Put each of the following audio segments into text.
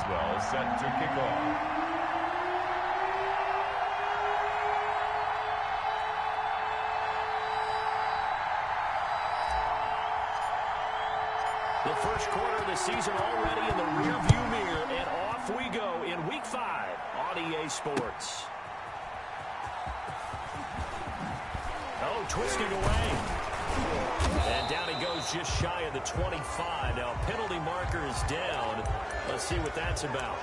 well, set to kick off. The first quarter of the season already in the rearview mirror, and off we go in Week 5 on EA Sports. Oh, twisting away. And down he goes just shy of the 25. Now, penalty marker is down. Let's see what that's about.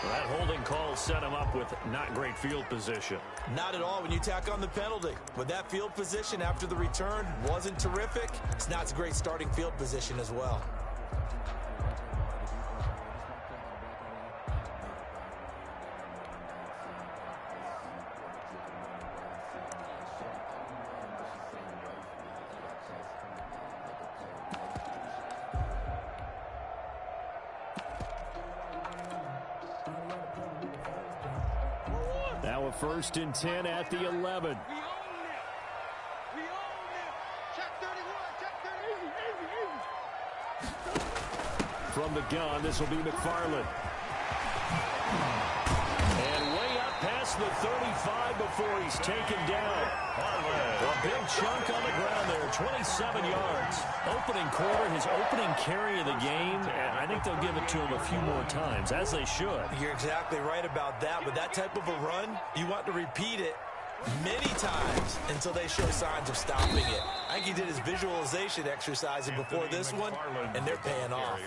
Well, that holding call set him up with not great field position. Not at all when you tack on the penalty. With that field position after the return wasn't terrific, it's not a great starting field position as well. Now a 1st and 10 at the 11. From the gun, this will be McFarland. And way up past the 35 before he's taken down. A big chunk on the ground there, 27 yards. Opening quarter, his opening carry of the game, and I think they'll give it to him a few more times, as they should. You're exactly right about that, but that type of a run, you want to repeat it many times until they show signs of stopping it. I think he did his visualization exercising before this one, and they're paying off.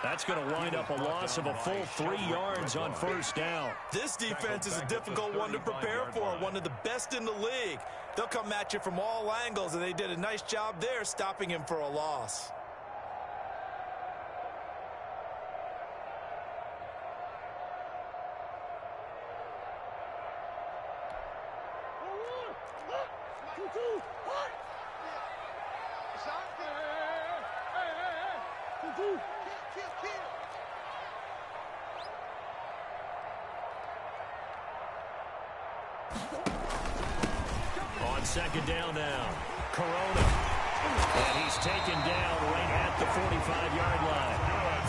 That's going to wind up a loss of a full 3 yards on 1st down. This defense is a difficult one to prepare for, one of the best in the league. They'll come at you from all angles, and they did a nice job there stopping him for a loss. On 2nd down now, Corona. And he's taken down right at the 45-yard line.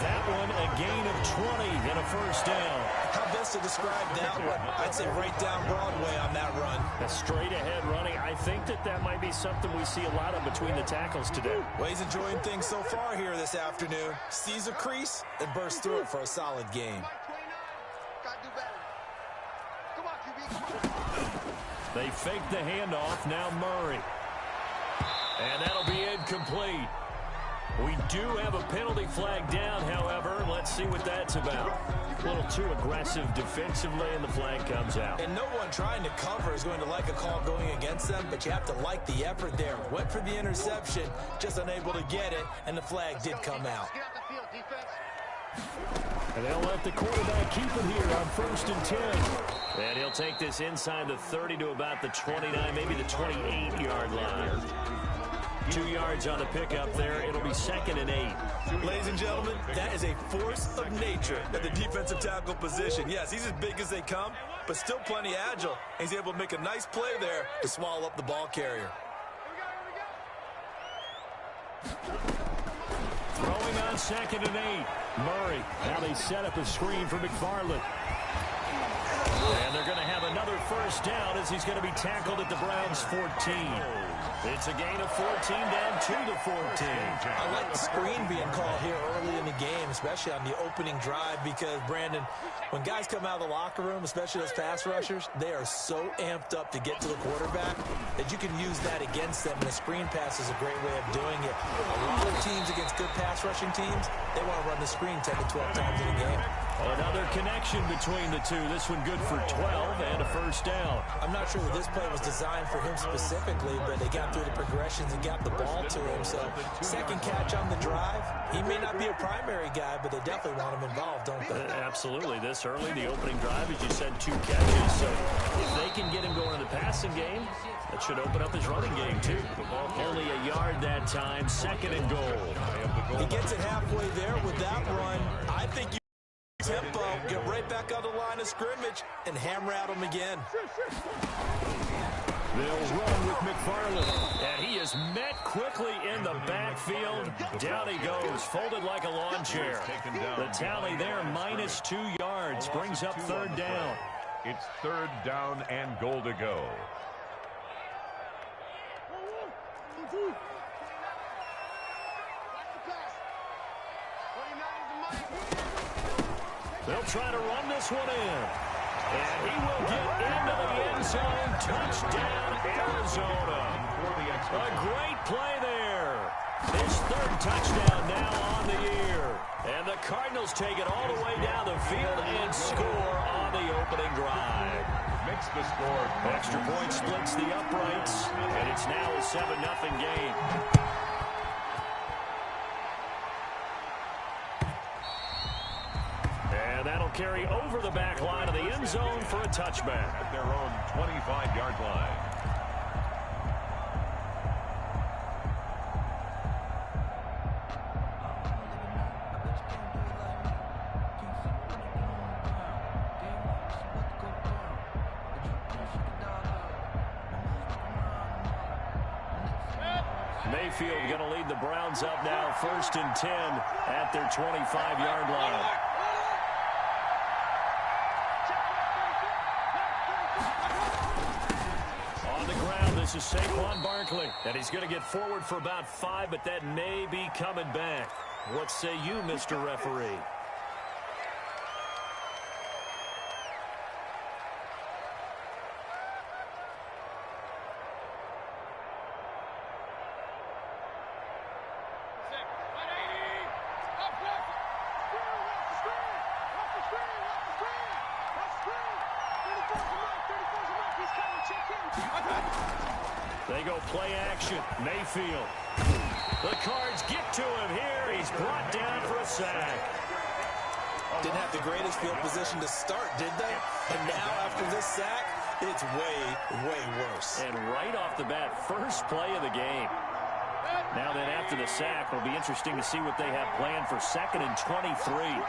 That one a gain of 20 and a 1st down. How best to describe that one? I'd say right down Broadway on that run. A straight-ahead running. I think that might be something we see a lot of between the tackles today. Well, he's enjoying things so far here this afternoon. Sees a crease and bursts through it for a solid game. They fake the handoff. Now Murray. And that'll be incomplete. We do have a penalty flag down, however. Let's see what that's about. A little too aggressive defensively, and the flag comes out. And no one trying to cover is going to like a call going against them, but you have to like the effort there. Went for the interception, just unable to get it, and the flag did come out. And they'll let the quarterback keep it here on 1st and 10. And he'll take this inside the 30 to about the 29, maybe the 28-yard line. 2 yards on the pickup there. It'll be 2nd and 8. Ladies and gentlemen, that is a force of nature at the defensive tackle position. Yes, he's as big as they come, but still plenty agile. He's able to make a nice play there to swallow up the ball carrier. Throwing on 2nd and 8. Murray. Now they set up a screen for McFarland. And they're going to have another 1st down as he's going to be tackled at the Browns' 14. It's a gain of 14 down to the 14. I like the screen being called here early in the game, especially on the opening drive, because, Brandon, when guys come out of the locker room, especially those pass rushers, they are so amped up to get to the quarterback that you can use that against them, and a screen pass is a great way of doing it. A lot of teams against good pass rushing teams, they want to run the screen 10 to 12 times in a game. Another connection between the two. This one good for 12 and a 1st down. I'm not sure that this play was designed for him specifically, but they got through the progressions and got the ball to him. So, 2nd catch on the drive. He may not be a primary guy, but they definitely want him involved, don't they? Absolutely. This early, the opening drive, as you said, 2 catches. So, if they can get him going in the passing game, that should open up his running game, too. Only a yard that time. 2nd and goal. He gets it halfway there with that run. I think you tempo, get right back on the line of scrimmage, and hammer at him again. They'll run with McFarland. And he is met quickly in the backfield. Down he goes, folded like a lawn chair. The tally there, -2 yards, brings up third down. It's third down and goal to go. They'll try to run this one in. And he will get into the end zone. Touchdown, Arizona. A great play there. His third touchdown now on the year. And the Cardinals take it all the way down the field and score on the opening drive. Makes the score. Extra point splits the uprights. And it's now a 7-0 game. And that'll carry over the back line of the end zone for a touchback. At their own 25-yard line. Mayfield going to lead the Browns up now, 1st and 10 at their 25-yard line. On the ground, this is Saquon Barkley. And he's going to get forward for about 5, but that may be coming back. What say you, Mr. Referee? They go play action. Mayfield. The Cards get to him here. He's brought down for a sack. Didn't have the greatest field position to start, did they? And now after this sack, it's way, way worse. And right off the bat, first play of the game. Now then, after the sack, it'll be interesting to see what they have planned for 2nd and 23.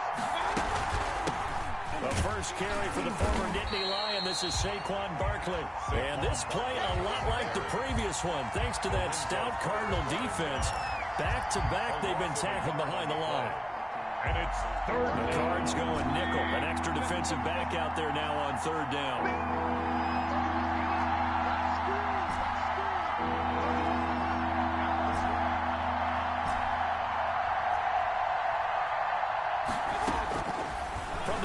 The first carry for the former Nittany Lion. This is Saquon Barkley. And this play a lot like the previous one. Thanks to that stout Cardinal defense. Back-to-back, they've been tackled behind the line. And it's third. The Cards going nickel. An extra defensive back out there now on third down.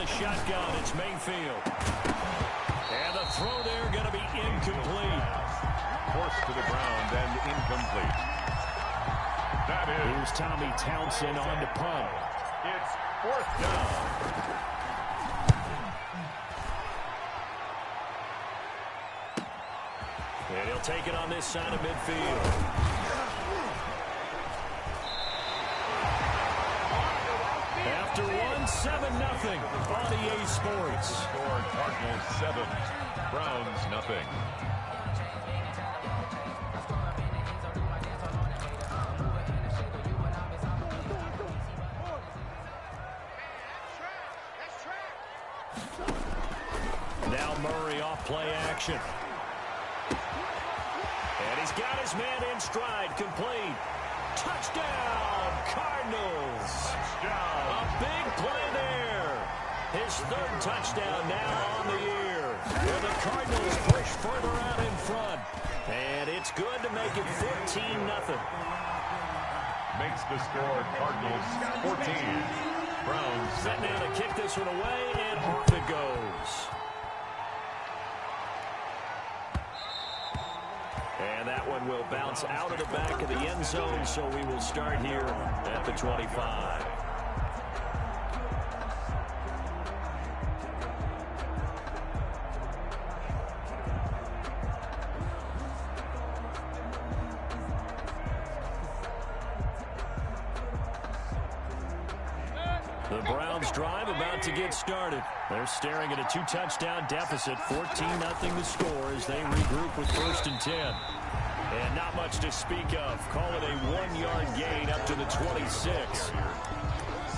Shotgun, it's Mayfield. And the throw there going to be incomplete. Forced to the ground and incomplete. That is. Here's Tommy Townsend on to punt. It's 4th down. And he'll take it on this side of midfield. After 7-0 on EA Sports. Score Cardinals 7, Browns 0. Now Murray off play action. And he's got his man in stride, complete. Touchdown, Cardinals. Touchdown. A big play there. His 3rd touchdown now on the year. And the Cardinals push further out in front. And it's good to make it 14-0. Makes the score Cardinals 14, Browns 7. Set now to kick this one away, and off it goes. And that one will bounce out of the back of the end zone, so we will start here at the 25. The Browns drive about to get started. They're staring at a 2-touchdown deficit, 14-0 the score as they regroup with 1st and 10. And not much to speak of. Call it a 1-yard gain up to the 26.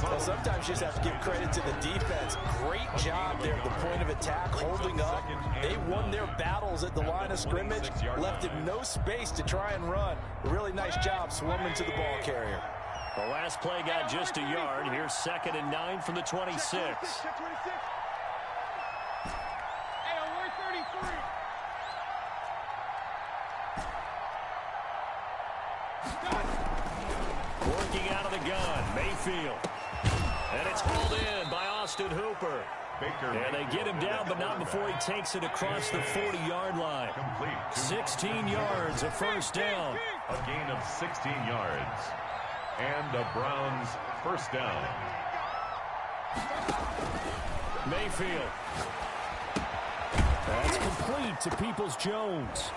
Well, sometimes you just have to give credit to the defense. Great job there at the point of attack, holding up. They won their battles at the line of scrimmage, left him no space to try and run. A really nice job swarming to the ball carrier. The last play got just a yard. Here's 2nd and 9 from the 26. Working out of the gun, Mayfield. And it's hauled in by Austin Hooper. And they get him down, but not before he takes it across the 40-yard line. 16 yards, a first down. A gain of 16 yards. And the Browns first down. Mayfield. That's complete to Peoples-Jones.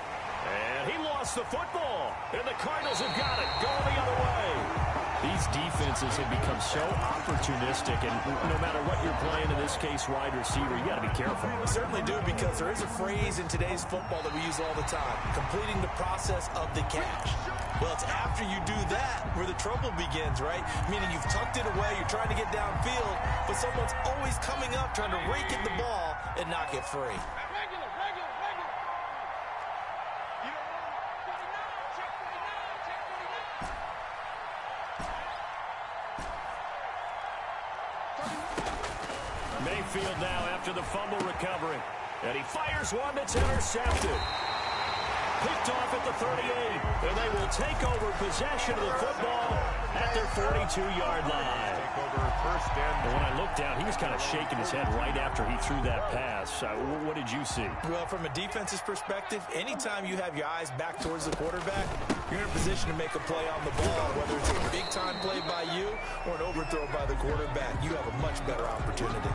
And he lost the football. And the Cardinals have got it. Going the other way. These defenses have become so opportunistic, and no matter what you're playing, in this case, wide receiver, you got to be careful. We certainly do, because there is a phrase in today's football that we use all the time, completing the process of the catch. Well, it's after you do that where the trouble begins, right? Meaning you've tucked it away, you're trying to get downfield, but someone's always coming up trying to rake at the ball and knock it free. Mayfield now after the fumble recovery. And he fires one that's intercepted. Picked off at the 38. And they will take over possession of the football at their 42-yard line. And when I looked down, he was kind of shaking his head right after he threw that pass. What did you see? Well, from a defense's perspective, anytime you have your eyes back towards the quarterback, you're in a position to make a play on the ball, whether it's a big-time play by you or an overthrow by the quarterback. You have a much better opportunity.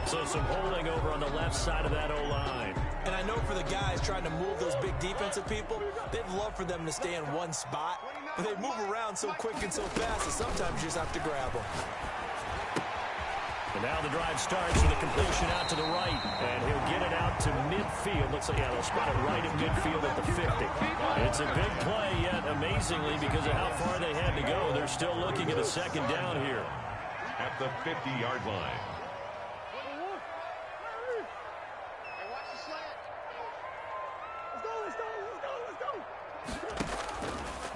So some holding over on the left side of that O-line. And I know for the guys trying to move those big defensive people, they'd love for them to stay in one spot. But they move around so quick and so fast that sometimes you just have to grab them. And now the drive starts with a completion out to the right. And he'll get it out to midfield. Looks like, yeah, they'll spot it right at midfield at the 50. It's a big play, yet amazingly, because of how far they had to go, they're still looking at a second down here. At the 50-yard line.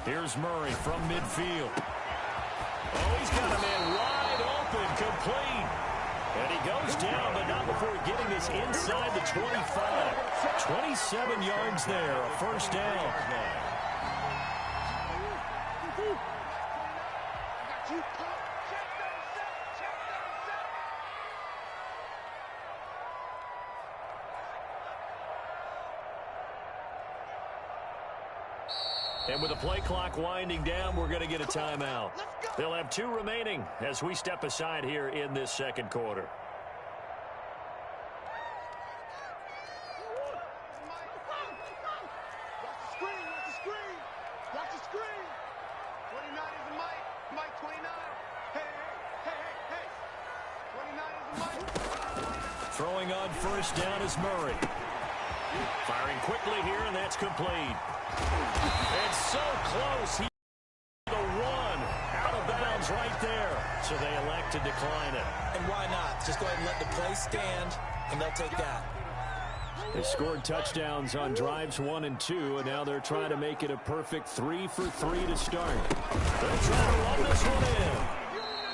Here's Murray from midfield. Oh, he's got a man wide open, complete. And he goes down, but not before getting this inside the 25. 27 yards there, a first down. And with the play clock winding down, we're going to get a timeout. They'll have 2 remaining as we step aside here in this second quarter. Throwing on first down is Murray. Firing quickly here, and that's complete. And so close. He the one out of bounds right there. So they elect to decline it. And why not? Just go ahead and let the play stand, and they'll take that. They scored touchdowns on drives 1 and 2, and now they're trying to make it a perfect 3 for 3 to start. They'll try to run this one in.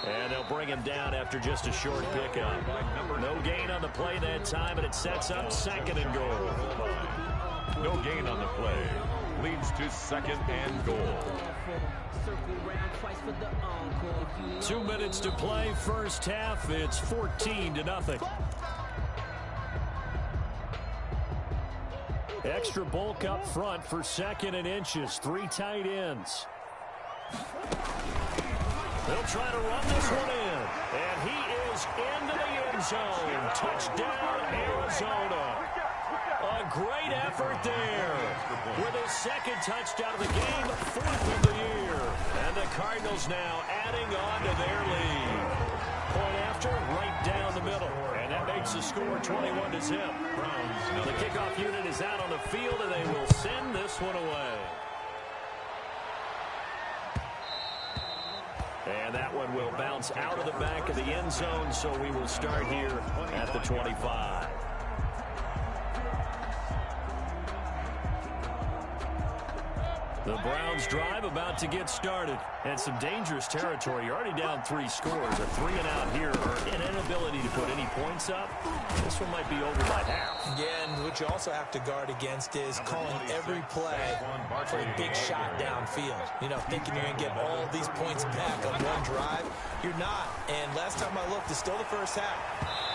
And they'll bring him down after just a short pickup. No gain on the play that time, and it sets up 2nd and goal. No gain on the play. Leads to 2nd and goal. 2 minutes to play, first half. It's 14-0. Extra bulk up front for 2nd and inches. 3 tight ends. They'll try to run this one in. And he is into the end zone. Touchdown, Arizona. A great effort there. With his 2nd touchdown of the game, 4th of the year. And the Cardinals now adding on to their lead. Point after, right down the middle. And that makes the score 21-0. Now the kickoff unit is out on the field, and they will send this one away. And that one will bounce out of the back of the end zone, so we will start here at the 25. The Browns drive about to get started. And some dangerous territory. You're already down 3 scores. A 3 and out here, or an inability to put any points up. This one might be over by half. Yeah, and what you also have to guard against is calling every play for a big shot downfield. You know, thinking you're going to get all these points back on one drive. You're not. And last time I looked, it's still the first half.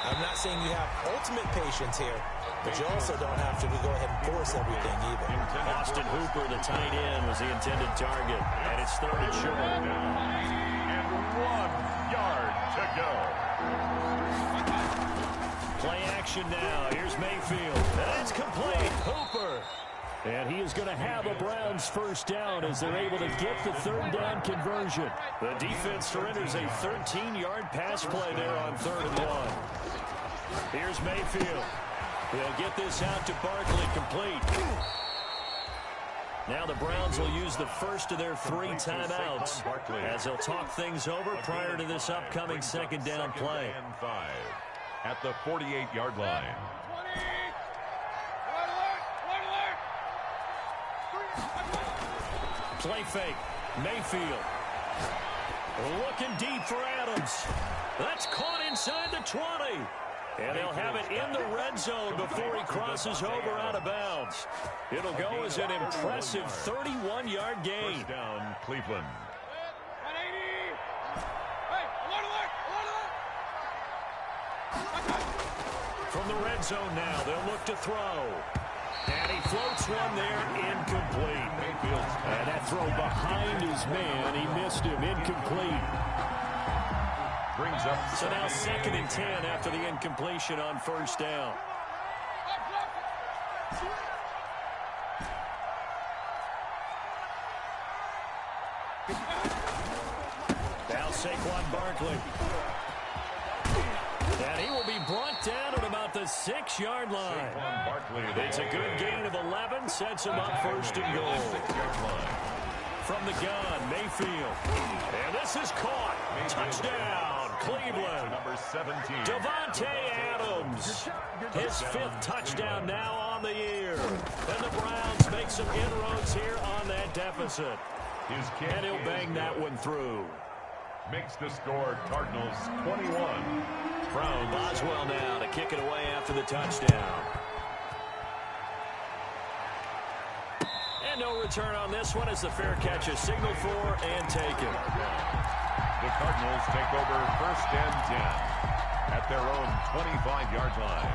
I'm not saying you have ultimate patience here, but you also don't have to go ahead and force everything either. Austin Hooper, the tight end, was the intended target. And it's 3rd and short. And 1 yard to go. Play action now. Here's Mayfield. And it's complete. Hooper. And he is going to have a Browns first down as they're able to get the 3rd down conversion. The defense surrenders a 13-yard pass play there on 3rd and 1. Here's Mayfield. They'll get this out to Barkley, complete. Now the Browns will use the first of their 3 timeouts as they'll talk things over prior to this upcoming 2nd down play. And 5 at the 48-yard line. Play fake. Mayfield. Looking deep for Adams. That's caught inside the 20. And they'll have it in the red zone before he crosses over out of bounds. It'll go as an impressive 31-yard gain. First down, Cleveland. From the red zone now, they'll look to throw. And he floats one there, incomplete. And that throw behind his man, he missed him, incomplete. Brings up so now 2nd and 10 after the incompletion on 1st down. Now Saquon Barkley. And he will be brought down at about the 6-yard line. It's a good gain of 11, sets him up 1st and goal. From the gun, Mayfield. And this is caught. Touchdown, Cleveland. Number 17. Davante Adams. His 5th touchdown now on the year. And the Browns make some inroads here on that deficit. And he'll bang that one through. Makes the score Cardinals 21. Brown Boswell now to kick it away after the touchdown. And no return on this one as the fair catch is signaled for and taken. The Cardinals take over 1st and 10 at their own 25-yard line.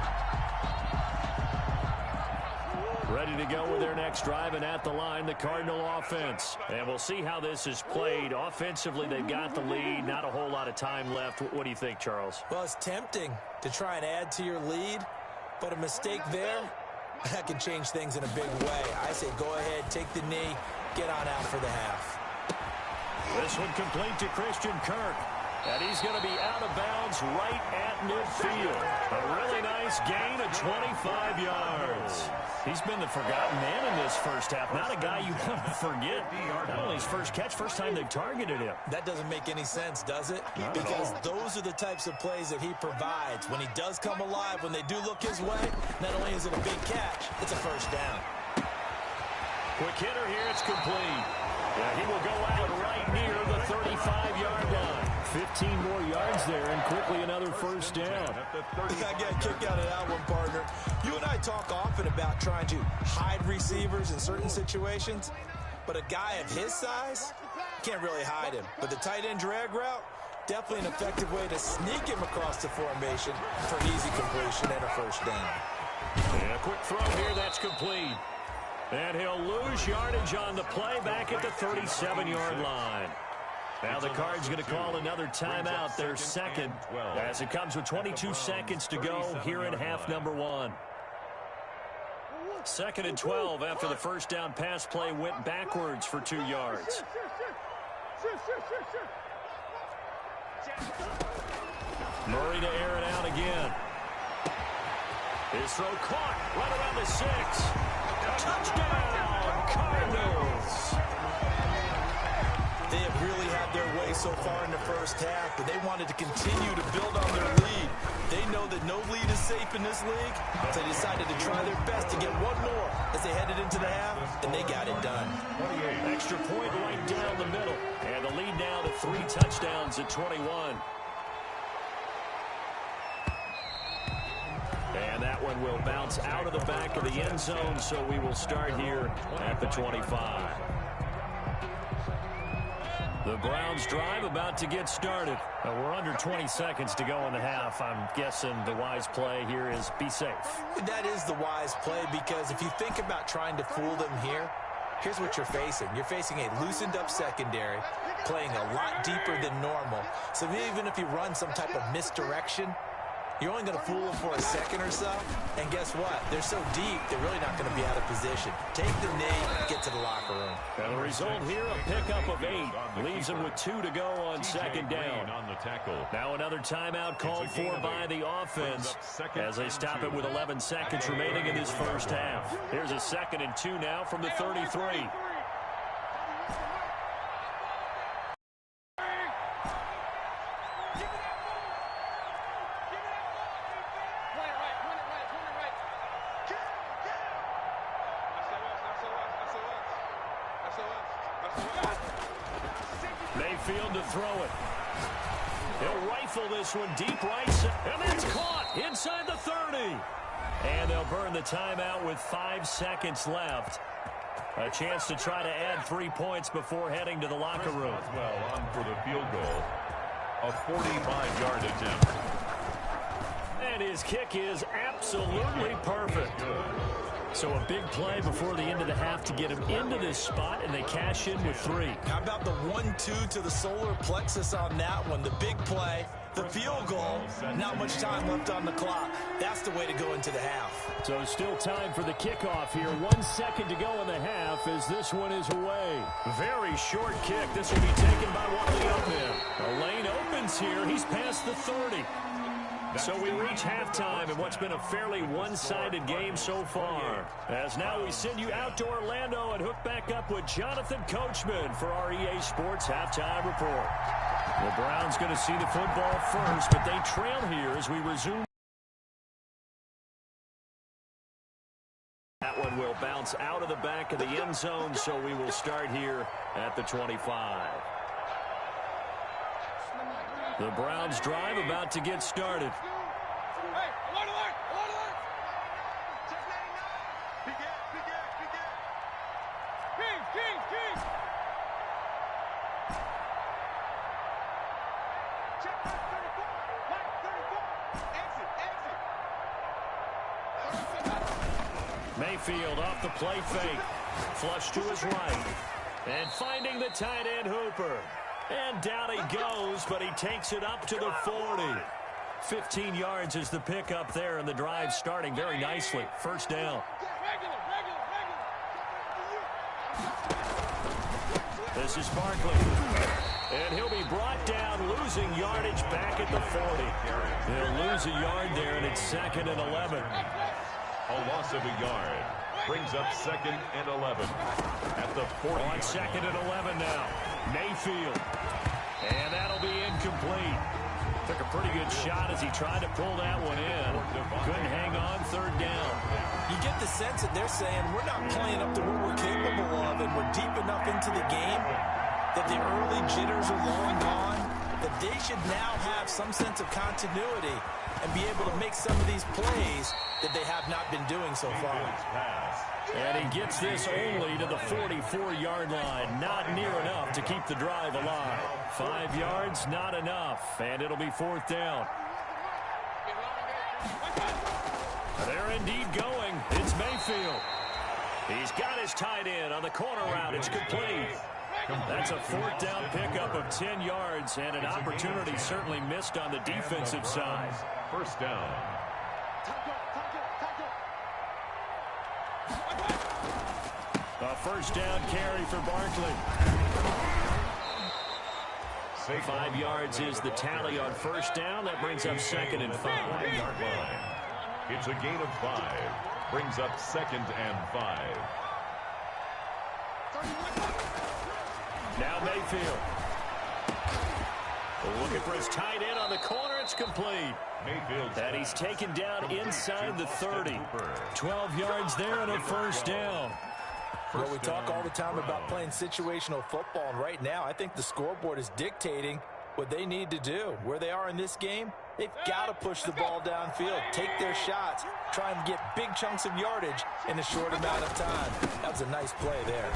Ready to go with their next drive, and at the line, the Cardinal offense. And we'll see how this is played. Offensively, they've got the lead. Not a whole lot of time left. What do you think, Charles? Well, it's tempting to try and add to your lead, but a mistake there, that can change things in a big way. I say go ahead, take the knee, get on out for the half. This one complete to Christian Kirk. And he's going to be out of bounds right at midfield. A really nice gain of 25 yards. He's been the forgotten man in this first half. Not a guy you want to forget. Not only his first catch, first time they've targeted him. That doesn't make any sense, does it? Because those are the types of plays that he provides. When he does come alive, when they do look his way, not only is it a big catch, it's a first down. Quick hitter here, it's complete. Yeah, he will go out right near the 35-yard line. 15 more yards there, and quickly another first down. I got a kick out of that one, partner. You and I talk often about trying to hide receivers in certain situations, but a guy of his size can't really hide him. But the tight end drag route, definitely an effective way to sneak him across the formation for an easy completion and a first down. And a quick throw here, that's complete. And he'll lose yardage on the play back at the 37-yard line. Now the Cards going to call another timeout, their second, as it comes with 22 seconds to go here in half number 1. 2nd and 12 after the first down pass play went backwards for 2 yards. Murray to air it out again. His throw caught right around the 6. Touchdown, Cardinals. They have really had their way so far in the first half, but they wanted to continue to build on their lead. They know that no lead is safe in this league, so they decided to try their best to get one more as they headed into the half, and they got it done. Extra point right down the middle, and the lead now to 3 touchdowns at 21. And that one will bounce out of the back of the end zone, so we will start here at the 25. The Browns drive about to get started. We're under 20 seconds to go in the half. I'm guessing the wise play here is be safe. That is the wise play, because if you think about trying to fool them here, here's what you're facing. You're facing a loosened up secondary, playing a lot deeper than normal. So even if you run some type of misdirection, you're only going to fool them for a second or so. And guess what? They're so deep, they're really not going to be out of position. Take the knee, get to the locker room. And the result here, a pickup of 8. Leaves them with 2 to go on second down. Now another timeout called for by the offense as they stop it with 11 seconds remaining in this first half. Here's a 2nd and 2 now from the 33. Mayfield to throw it. He'll rifle this one deep right, and that's caught inside the 30. And they'll burn the timeout with 5 seconds left. A chance to try to add 3 points before heading to the locker room. Well, on for the field goal. A 45-yard attempt. And his kick is absolutely perfect. So a big play before the end of the half to get him into this spot, and they cash in with 3. How about the 1-2 to the solar plexus on that one? The big play, the field goal, not much time left on the clock. That's the way to go into the half. So still time for the kickoff here. 1 second to go in the half as this one is away. Very short kick. This will be taken by one of the up men. The lane opens here. He's past the 30. So we reach halftime in what's been a fairly one-sided game so far. As now we send you out to Orlando and hook back up with Jonathan Coachman for our EA Sports Halftime Report. The Browns going to see the football first, but they trail here as we resume. That one will bounce out of the back of the end zone, so we will start here at the 25. The Browns drive about to get started. Hey, alert, alert, alert, alert. Check 99. Big gap, big gap, big gap. King. Check 34, right 34. Exit. Mayfield off the play fake. Flush to his right. And finding the tight end Hooper. And down he goes, but he takes it up to the 40. 15 yards is the pickup there, and the drive starting very nicely. First down. This is Barkley. And he'll be brought down, losing yardage back at the 40. He'll lose a yard there, and it's 2nd and 11. A loss of a yard. Brings up 2nd and 11 at the 40. On 2nd and 11 now. Mayfield. And that'll be incomplete. Took a pretty good shot as he tried to pull that one in. Couldn't hang on, 3rd down. You get the sense that they're saying we're not playing up to what we're capable of, and we're deep enough into the game that the early jitters are long gone, that they should now have some sense of continuity and be able to make some of these plays that they have not been doing so far. And he gets this only to the 44-yard line. Not near enough to keep the drive alive. 5 yards, not enough. And it'll be 4th down. They're indeed going. It's Mayfield. He's got his tight end on the corner route. It's complete. That's a 4th down pickup of 10 yards, and an opportunity certainly missed on the defensive side. First down. A first down carry for Barkley. 5 yards is the tally on first down. That brings up 2nd and 5. It's a gain of 5. Brings up 2nd and 5. Now Mayfield. Looking for his tight end on the corner. It's complete. And he's taken down inside the 30. 12 yards there and a first down. Well, we talk all the time about playing situational football, and right now I think the scoreboard is dictating what they need to do. Where they are in this game, they've got to push the ball downfield, take their shots, try and get big chunks of yardage in a short amount of time. That was a nice play there.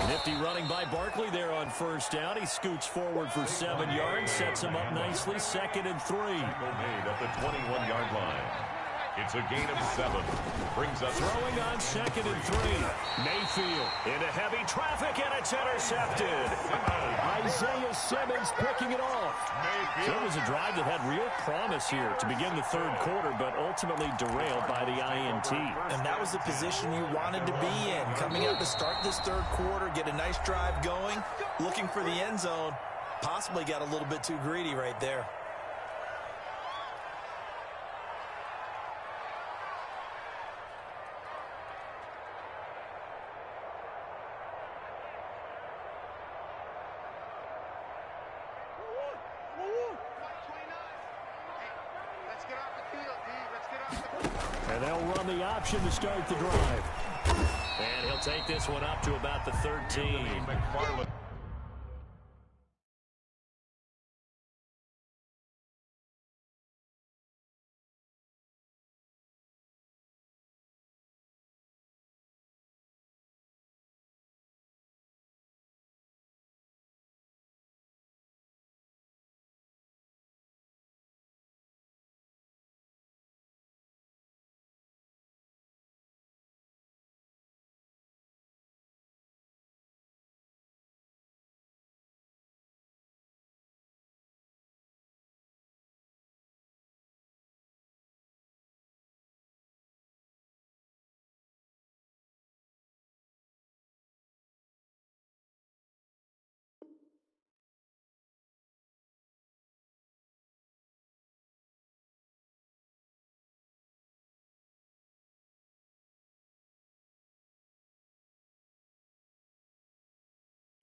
Nifty running by Barkley there on first down. He scoots forward for 7 yards, sets him up nicely, 2nd and 3. Made at the 21-yard line. It's a gain of 7. Brings us throwing on 2nd and 3. Mayfield into heavy traffic, and it's intercepted. Isaiah Simmons picking it off. So it was a drive that had real promise here to begin the third quarter, but ultimately derailed by the INT. And that was the position you wanted to be in. Coming out to start this third quarter, get a nice drive going, looking for the end zone. Possibly got a little bit too greedy right there. And they'll run the option to start the drive. And he'll take this one up to about the 13. McFarland.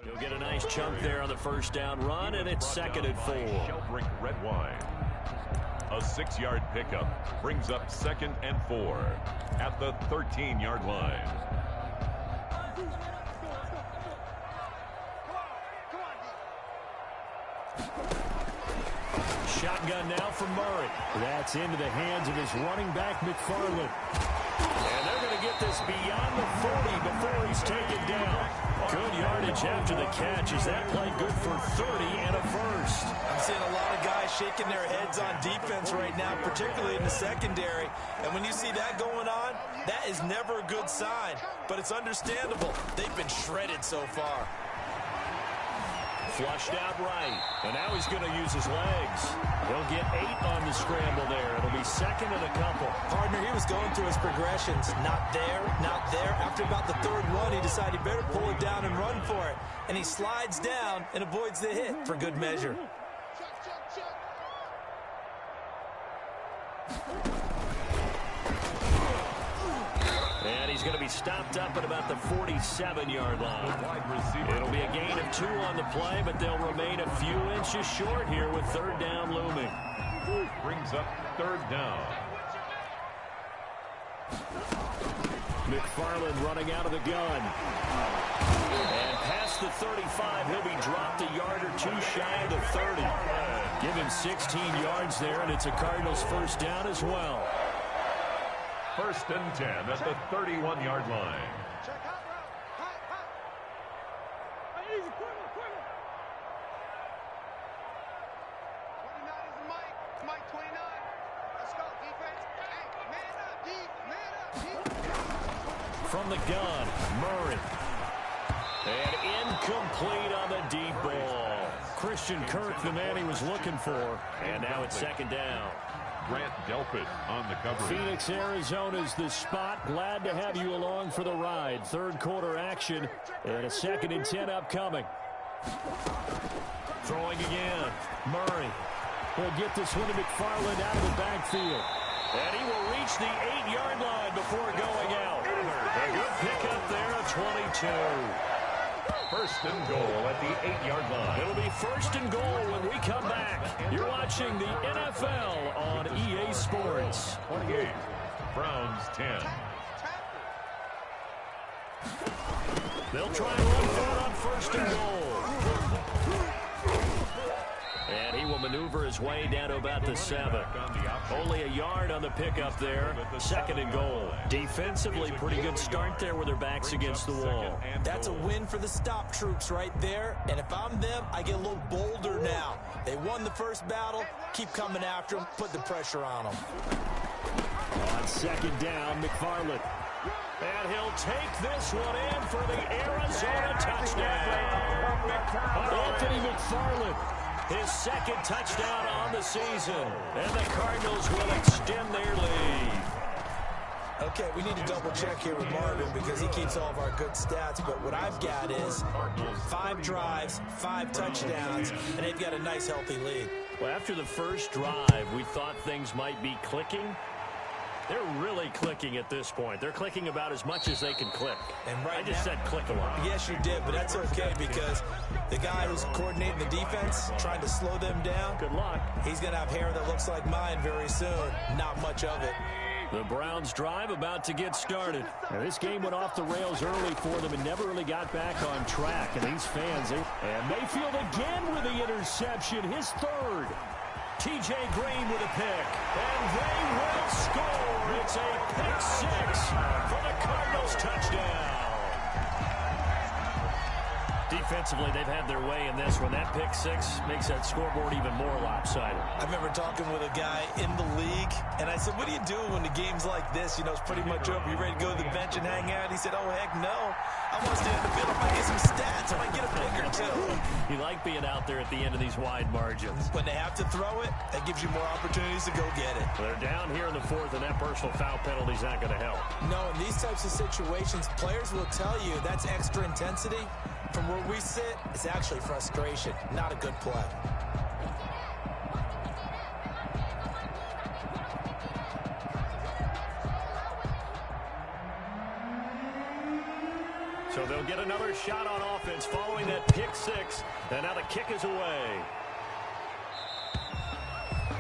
He'll get a nice chunk there on the first down run, and it's 2nd and 4. Drink red wine. A 6-yard pickup brings up 2nd and 4 at the 13-yard line. Shotgun now for Murray. That's into the hands of his running back, McFarland. And they're going to get this beyond the 40 before he's taken down. Good yardage after the catch. Is that play good for 30 and a first? I'm seeing a lot of guys shaking their heads on defense right now, particularly in the secondary. And when you see that going on, that is never a good sign. But it's understandable. They've been shredded so far. Flushed out right. And now he's going to use his legs. He'll get 8 on the scramble there. It'll be 2nd and a couple. Partner, he was going through his progressions. Not there, not there. After about the 3rd one, he decided he better pull it down and run for it. And he slides down and avoids the hit for good measure. And he's going to be stopped up at about the 47-yard line. It'll be a gain of 2 on the play, but they'll remain a few inches short here with 3rd down looming. Brings up 3rd down. McFarland running out of the gun. And past the 35, he'll be dropped a yard or 2 shy of the 30. Give him 16 yards there, and it's a Cardinals first down as well. 1st and 10 at the 31-yard line. From the gun, Murray. And incomplete on the deep ball. Christian Kirk, the man he was looking for. And now it's 2nd down. Grant Delpit on the coverage. Phoenix, Arizona's the spot. Glad to have you along for the ride. 3rd quarter action and a 2nd and 10 upcoming. Throwing again. Murray will get this one to McFarland out of the backfield. And he will reach the 8-yard line before going out. A good pickup there, a 22. First and goal at the 8-yard line. It'll be first and goal when we come back. You're watching the NFL on EA Sports. 28. Browns 10. They'll try and run for it on first and goal. And he will maneuver his way down to about the 7. Only a yard on the pickup there. Second and goal. Defensively, pretty good start there with their backs against the wall. That's a win for the stop troops right there. And if I'm them, I get a little bolder now. They won the first battle. Keep coming after them. Put the pressure on them. On second down, McFarland. And he'll take this one in for the Arizona touchdown. Anthony McFarland, his second touchdown on the season. And the Cardinals will extend their lead. Okay, we need to double check here with Marvin because he keeps all of our good stats. But what I've got is 5 drives, 5 touchdowns, and they've got a nice, healthy lead. Well, after the first drive, we thought things might be clicking. They're really clicking at this point. They're clicking about as much as they can click. And right I just said click a lot. Yes, you did, but that's okay because the guy who's coordinating the defense, trying to slow them down, Good luck. he's going to have hair that looks like mine very soon. Not much of it. The Browns drive about to get started. Now, this game went off the rails early for them and never really got back on track. And these fans, and Mayfield again with the interception, his third. T.J. Green with a pick, and they will score. It's a pick 6 for the Cardinals touchdown. Defensively, they've had their way in this one. That pick 6 makes that scoreboard even more lopsided. I remember talking with a guy in the league, and I said, what do you do when the game's like this? You know, it's pretty much over. You ready to go to the bench and hang out? He said, oh, heck no. I want to stay in the middle. I might get some stats. I might get a pick or two. You like being out there at the end of these wide margins. When they have to throw it, that gives you more opportunities to go get it. They're down here in the 4th, and that personal foul penalty's not going to help. No, in these types of situations, players will tell you that's extra intensity. From where we sit, it's actually frustration, not a good play. So they'll get another shot on offense following that pick 6. And now the kick is away.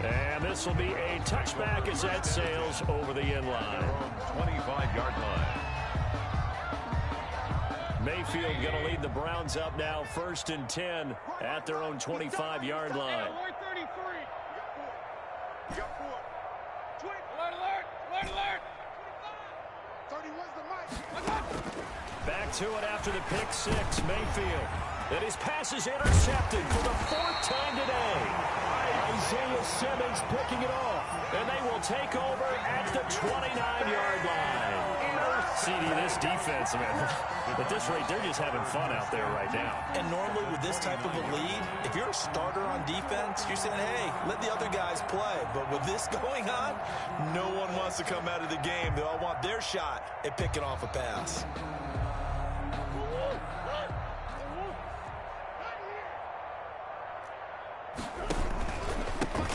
And this will be a touchback as that sails over the end line. 25-yard line. Mayfield going to lead the Browns up now, 1st and 10 at their own 25-yard line. Back to it after the pick 6, Mayfield. And his pass is intercepted for the 4th time today. Isaiah Simmons picking it off. And they will take over at the 29-yard line. CD, this defense, man, at this rate, they're just having fun out there right now. And normally with this type of a lead, if you're a starter on defense, you're saying, hey, let the other guys play. But with this going on, no one wants to come out of the game. They all want their shot at picking off a pass.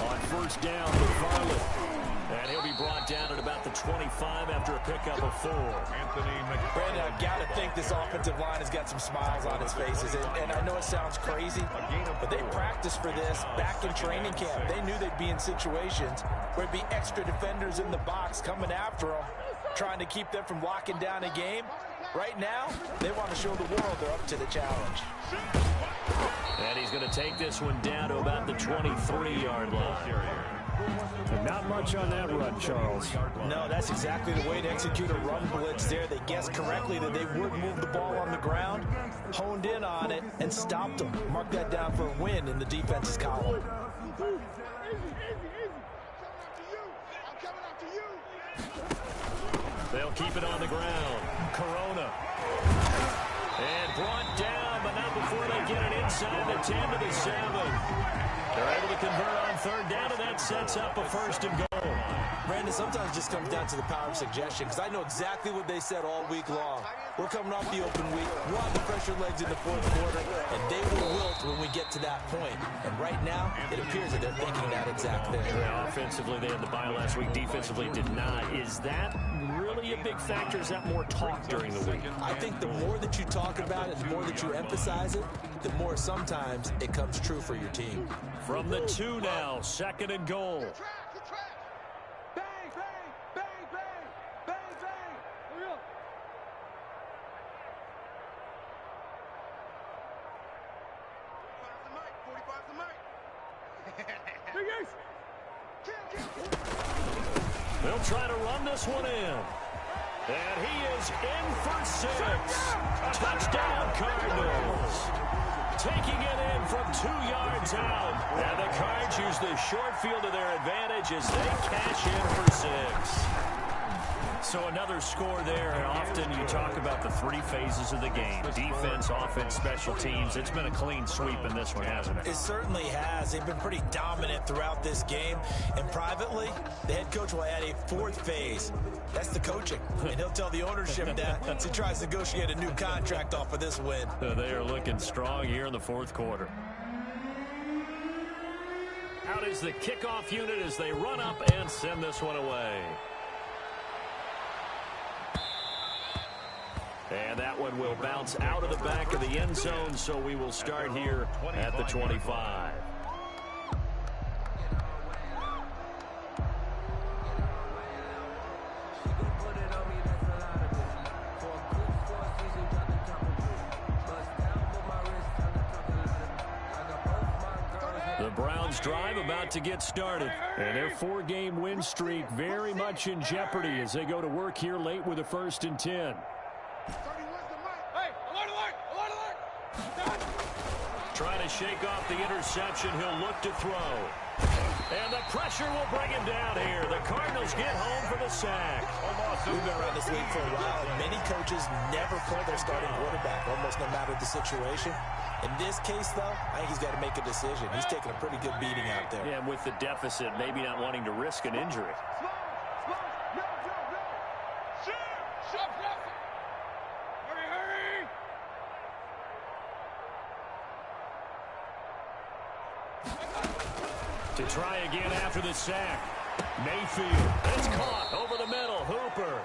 On first down, McFarland. And he'll be brought down at about the 25 after a pickup of 4. Anthony McFarland. Brandon, I've got to think this offensive line has got some smiles on its faces. And I know it sounds crazy, but they practiced for this back in training camp. They knew they'd be in situations where it'd be extra defenders in the box coming after them, trying to keep them from locking down a game. Right now, they want to show the world they're up to the challenge. And he's going to take this one down to about the 23-yard line. Not much on that run, Charles. No, that's exactly the way to execute a run blitz there. They guessed correctly that they would move the ball on the ground, honed in on it, and stopped them. Mark that down for a win in the defense's column. They'll keep it on the ground. Corona. And brought down, but not before they get it inside the 10 to the 7. They're able to convert on 3rd down, and that sets up a 1st and goal. Brandon, sometimes it just comes down to the power of suggestion, because I know exactly what they said all week long. We're coming off the open week. We'll have the pressure legs in the 4th quarter, and they will wilt when we get to that point. And right now, it appears that they're thinking that exact thing. Yeah, offensively, they had the bye last week. Defensively, did not. Is that really really a big factor? Is that more talk during the week? I think the more that you talk about it, the more that you emphasize it, the more sometimes it comes true for your team. From the 2 now, 2nd and goal. Good track. Bang, bang, bang, bang, bang, bang. Here we go. 45's the mic. Big Ace. They'll try to run this one in. And he is in for 6. Touchdown, Cardinals. Taking it in from 2 yards out. And the Cards use the short field to their advantage as they cash in for 6. So another score there, and often you talk about the 3 phases of the game. Defense, offense, special teams. It's been a clean sweep in this one, hasn't it? It certainly has. They've been pretty dominant throughout this game. And privately, the head coach will add a 4th phase. That's the coaching. And he'll tell the ownership that as he tries to negotiate a new contract off of this win. They are looking strong here in the 4th quarter. Out is the kickoff unit as they run up and send this one away. And that one will bounce out of the back of the end zone, so we will start here at the 25. The Browns drive about to get started, and their 4-game win streak very much in jeopardy as they go to work here late with a 1st and 10. Trying to shake off the interception. He'll look to throw. And the pressure will bring him down here. The Cardinals get home for the sack. We've been around this league for a while, and many coaches never pull their starting quarterback, almost no matter the situation. In this case, though, I think he's got to make a decision. He's taking a pretty good beating out there. Yeah, and with the deficit, maybe not wanting to risk an injury. To try again after the sack. Mayfield. It's caught over the middle. Hooper.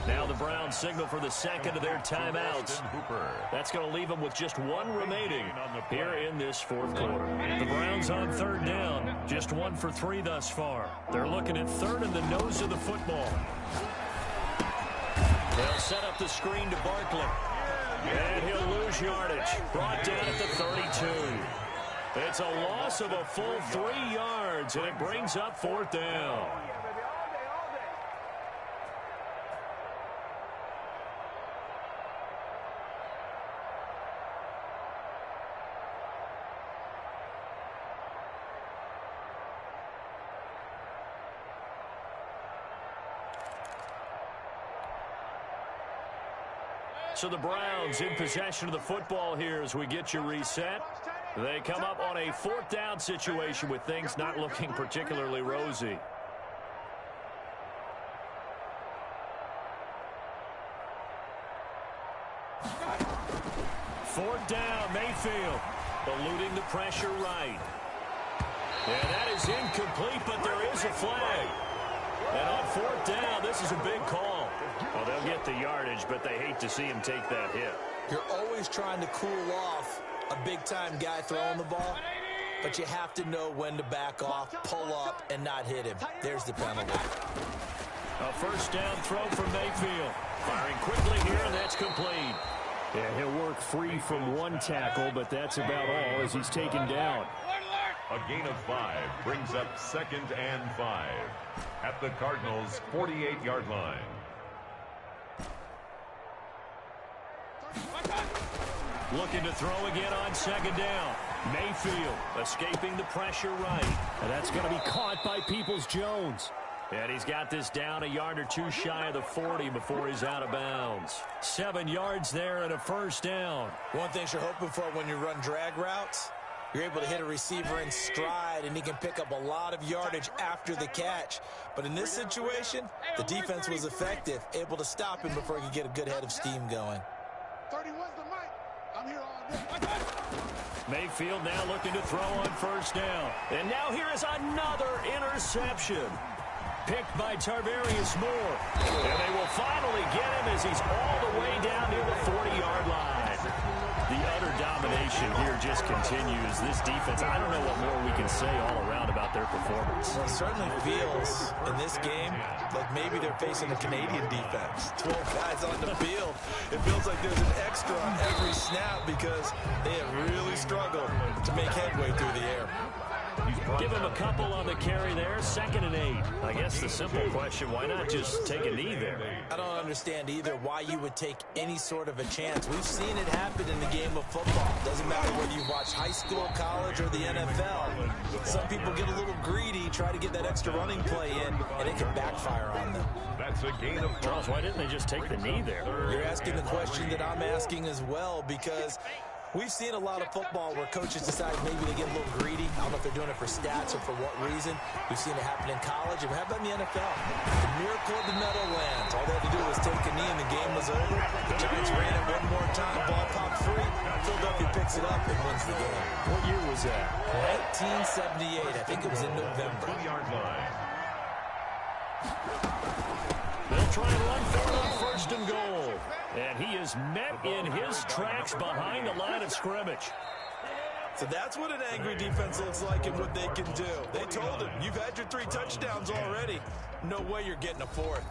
Now the Browns signal for the second of their timeouts. That's going to leave them with just 1 remaining here in this 4th quarter. The Browns on 3rd down. Just 1 for 3 thus far. They're looking at 3rd in the nose of the football. They'll set up the screen to Barkley. And he'll lose yardage. Brought down at the 32. It's a loss of a full 3 yards, and it brings up 4th down. So the Browns in possession of the football here as we get you reset. They come up on a 4th down situation with things not looking particularly rosy. Fourth down, Mayfield eluding the pressure right. And that is incomplete, but there is a flag. And on 4th down, this is a big call. Well, they'll get the yardage, but they hate to see him take that hit. You're always trying to cool off a big-time guy throwing the ball, but you have to know when to back off, pull up, and not hit him. There's the penalty. A 1st down throw from Mayfield. Firing quickly here, and that's complete. Yeah, he'll work free from 1 tackle, but that's about all as he's taken down. A gain of 5 brings up 2nd and 5 at the Cardinals' 48-yard line. Looking to throw again on 2nd down. Mayfield escaping the pressure right. And that's going to be caught by Peoples-Jones. And he's got this down a yard or 2 shy of the 40 before he's out of bounds. 7 yards there and a 1st down. One thing you're hoping for when you run drag routes, you're able to hit a receiver in stride, and he can pick up a lot of yardage after the catch. But in this situation, the defense was effective, able to stop him before he could get a good head of steam going. 31's the mic. I'm here all day. Mayfield now looking to throw on 1st down. And now here is another interception. picked by Tarvarius Moore. And they will finally get him as he's all the way down near the 40-yard line. The utter domination here just continues. This defense, I don't know what more we can say all around about their performance. Well, it certainly feels in this game like maybe they're facing a Canadian defense. 12 guys on the field. It feels like there's an extra on every snap because they have really struggled to make headway through the air. Give him a couple on the carry there. 2nd and 8. I guess the simple question, why not just take a knee there? I don't understand either why you would take any sort of a chance. We've seen it happen in the game of football. Doesn't matter whether you watch high school, college, or the NFL. Some people get a little greedy, try to get that extra running play in, and it can backfire on them. That's a gain of Charles, why didn't they just take the knee there? You're asking the question that I'm asking as well, because we've seen a lot of football where coaches decide maybe they get a little greedy. I don't know if they're doing it for stats or for what reason. We've seen it happen in college. And how about in the NFL? The miracle of the Meadowlands. All they had to do was take a knee and the game was over. The Giants ran it one more time. Ball popped free. Philadelphia picks it up and wins the game. What year was that? 1978. I think it was in November. 20-yard line. They'll try and run for it on 1st and goal. And he is met in his tracks behind the line of scrimmage. So that's what an angry defense looks like and what they can do. They told him, you've had your 3 touchdowns already. No way you're getting a 4th.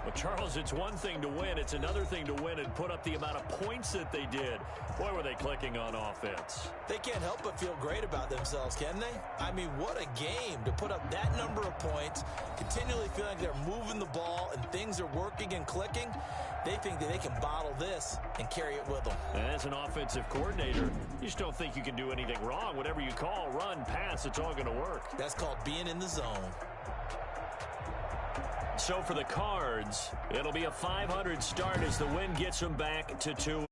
Well, Charles, it's one thing to win. It's another thing to win and put up the amount of points that they did. Boy, were they clicking on offense. They can't help but feel great about themselves, can they? I mean, what a game to put up that number of points, continually feeling like they're moving the ball and things are working and clicking. They think that they can bottle this and carry it with them. And as an offensive coordinator, you just don't think you can do anything wrong. Whatever you call, run, pass, it's all going to work. That's called being in the zone. So for the Cards, it'll be a .500 start as the win gets them back to 2.